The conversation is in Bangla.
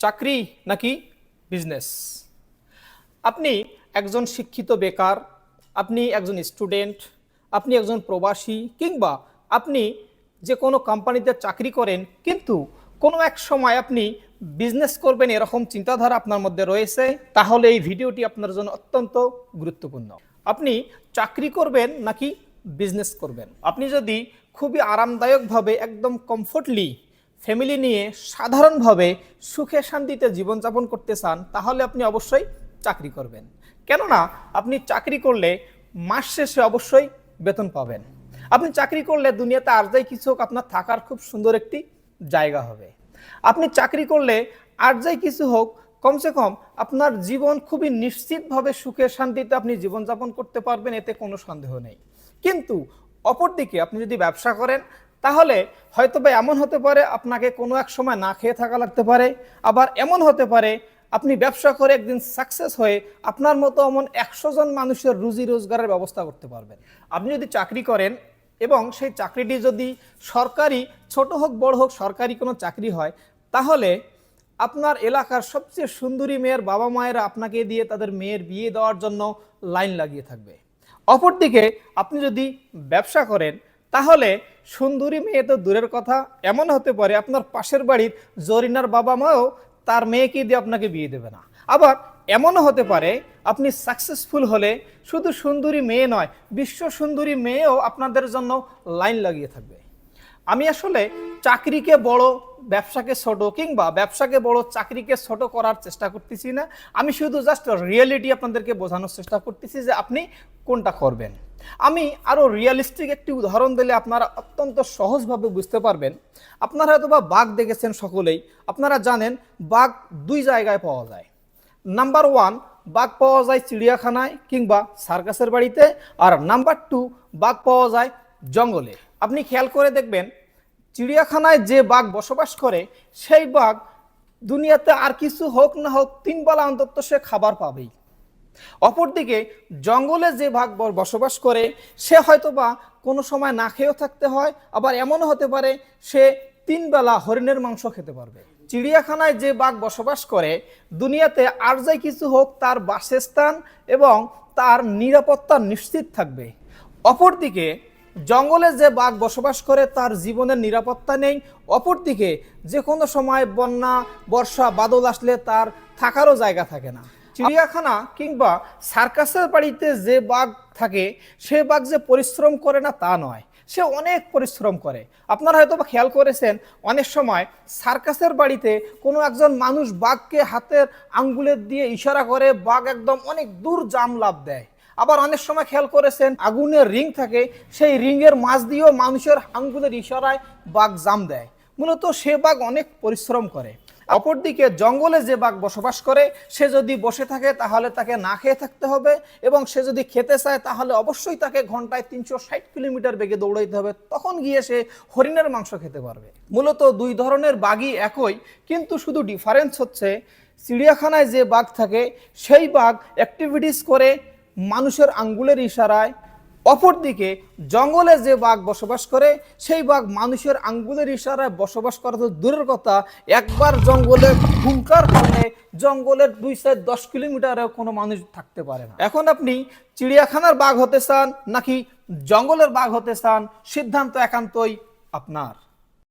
চাকরি নাকি বিজনেস? আপনি একজন শিক্ষিত বেকার, আপনি একজন স্টুডেন্ট, আপনি একজন প্রবাসী, কিংবা আপনি যে কোনো কোম্পানিতে চাকরি করেন, কিন্তু কোনো এক সময় আপনি বিজনেস করবেন এরকম চিন্তাধারা আপনার মধ্যে রয়েছে, তাহলে এই ভিডিওটি আপনার জন্য অত্যন্ত গুরুত্বপূর্ণ। আপনি চাকরি করবেন নাকি বিজনেস করবেন? আপনি যদি খুবই আরামদায়কভাবে একদম কমফোর্টলি ফ্যামিলি নিয়ে সাধারণভাবে সুখে শান্তিতে জীবনযাপন করতে চান, তাহলে আপনি অবশ্যই চাকরি করবেন। কেননা আপনি চাকরি করলে মাস শেষে অবশ্যই বেতন পাবেন। আপনি চাকরি করলে দুনিয়াতে আর যাই কিছু হোক, আপনার থাকার খুব সুন্দর একটি জায়গা হবে। আপনি চাকরি করলে আর যাই কিছু হোক, কমসে কম আপনার জীবন খুবই নিশ্চিতভাবে সুখে শান্তিতে আপনি জীবনযাপন করতে পারবেন, এতে কোনো সন্দেহ নেই। কিন্তু অপরদিকে আপনি যদি ব্যবসা করেন, তাহলে হয়তো বা এমন হতে পারে আপনাকে কোনো এক সময় না খেয়ে থাকা লাগতে পারে, আবার এমন হতে পারে আপনি ব্যবসা করে একদিন সাকসেস হয়ে আপনার মতো এমন 100 জন মানুষের রুজি রোজগারের ব্যবস্থা করতে পারবেন। আপনি যদি চাকরি করেন এবং সেই চাকরিটি যদি সরকারি, ছোট হোক বড় হোক, সরকারি কোনো চাকরি হয়, তাহলে আপনার এলাকার সবচেয়ে সুন্দরী মেয়ের বাবা মায়েরা আপনাকে দিয়ে তাদের মেয়ের বিয়ে দেওয়ার জন্য লাইন লাগিয়ে থাকবে। অপরদিকে আপনি যদি ব্যবসা করেন, তাহলে সুন্দরী মেয়ে তো দূরের কথা, এমন হতে পারে আপনার পাশের বাড়ির জরিনার বাবা মাও তার মেয়েকে দিয়ে আপনাকে বিয়ে দেবে না। আবার এমনও হতে পারে আপনি সাকসেসফুল হলে শুধু সুন্দরী মেয়ে নয়, বিশ্ব সুন্দরী মেয়েও আপনাদের জন্য লাইন লাগিয়ে থাকবে। আমি আসলে চাকরিকে বড়, ব্যবসাকে ছোট, কিংবা ব্যবসাকে বড়, চাকরিকে ছোট করার চেষ্টা করতেছি না। আমি শুধু জাস্ট রিয়েলিটি আপনাদেরকে বোঝানোর চেষ্টা করতেছি যে আপনি কোনটা করবেন। আমি আরও রিয়েলিস্টিক একটি উদাহরণ দিলে আপনারা অত্যন্ত সহজভাবে বুঝতে পারবেন। আপনারা হয়তো বা বাঘ দেখেছেন সকলেই। আপনারা জানেন বাঘ দুই জায়গায় পাওয়া যায়। নাম্বার 1, বাঘ পাওয়া যায় চিড়িয়াখানায় কিংবা সার্কাসের বাড়িতে, আর নাম্বার 2, বাঘ পাওয়া যায় জঙ্গলে। আপনি খেয়াল করে দেখবেন, চিড়িয়াখানায় যে বাঘ বসবাস করে, সেই বাঘ দুনিয়াতে আর কিছু হোক না হোক 3 বেলা অন্তত সে খাবার পাবেই। অপরদিকে জঙ্গলে যে বাঘ বসবাস করে, সে হয়তোবা কোনো সময় না খেয়েও থাকতে হয়, আবার এমনও হতে পারে সে 3 বেলা হরিণের মাংস খেতে পারবে। চিড়িয়াখানায় যে বাঘ বসবাস করে, দুনিয়াতে আর যাই কিছু হোক তার বাসস্থান এবং তার নিরাপত্তা নিশ্চিত থাকবে। অপরদিকে জঙ্গলে যে বাঘ বসবাস করে তার জীবনের নিরাপত্তা নেই। অপরদিকে যে কোনো সময় বন্যা, বর্ষা, বাদল আসলে তার থাকারও জায়গা থাকে না। চিড়িয়াখানা কিংবা সার্কাসের বাড়িতে যে বাঘ থাকে, সে বাঘ যে পরিশ্রম করে না তা নয়, সে অনেক পরিশ্রম করে। আপনারা হয়তো বা খেয়াল করেছেন, অনেক সময় সার্কাসের বাড়িতে কোনো একজন মানুষ বাঘকে হাতের আঙ্গুলের দিয়ে ইশারা করে, বাঘ একদম অনেক দূর জাম লাফ দেয়। আবার অনেক সময় খেয়াল করেছেন আগুনের রিং থাকে, সেই রিংয়ের মাছ দিয়েও মানুষের আঙ্গুলের ইশারায় বাঘ জাম দেয়। মূলত সে বাঘ অনেক পরিশ্রম করে। অপরদিকে জঙ্গলে যে বাঘ বসবাস করে, সে যদি বসে থাকে তাহলে তাকে না খেয়ে থাকতে হবে, এবং সে যদি খেতে চায় তাহলে অবশ্যই তাকে ঘন্টায় 360 কিলোমিটার বেগে দৌড়াইতে হবে, তখন গিয়ে সে হরিণের মাংস খেতে পারবে। মূলত দুই ধরনের বাঘই একই, কিন্তু শুধু ডিফারেন্স হচ্ছে চিড়িয়াখানায় যে বাঘ থাকে সেই বাঘ অ্যাক্টিভিটিস করে মানুষের আঙ্গুলের ইশারায়, অপরদিকে জঙ্গলে যে বাঘ বসবাস করে সেই বাঘ মানুষের আঙ্গুলের ইশারায় বসবাস করা তো দূরের কথা, একবার জঙ্গলে হুঙ্কার করলে জঙ্গলের 2-10 কিলোমিটারেও কোনো মানুষ থাকতে পারে না। এখন আপনি চিড়িয়াখানার বাঘ হতে চান নাকি জঙ্গলের বাঘ হতে চান, সিদ্ধান্ত একান্তই আপনার।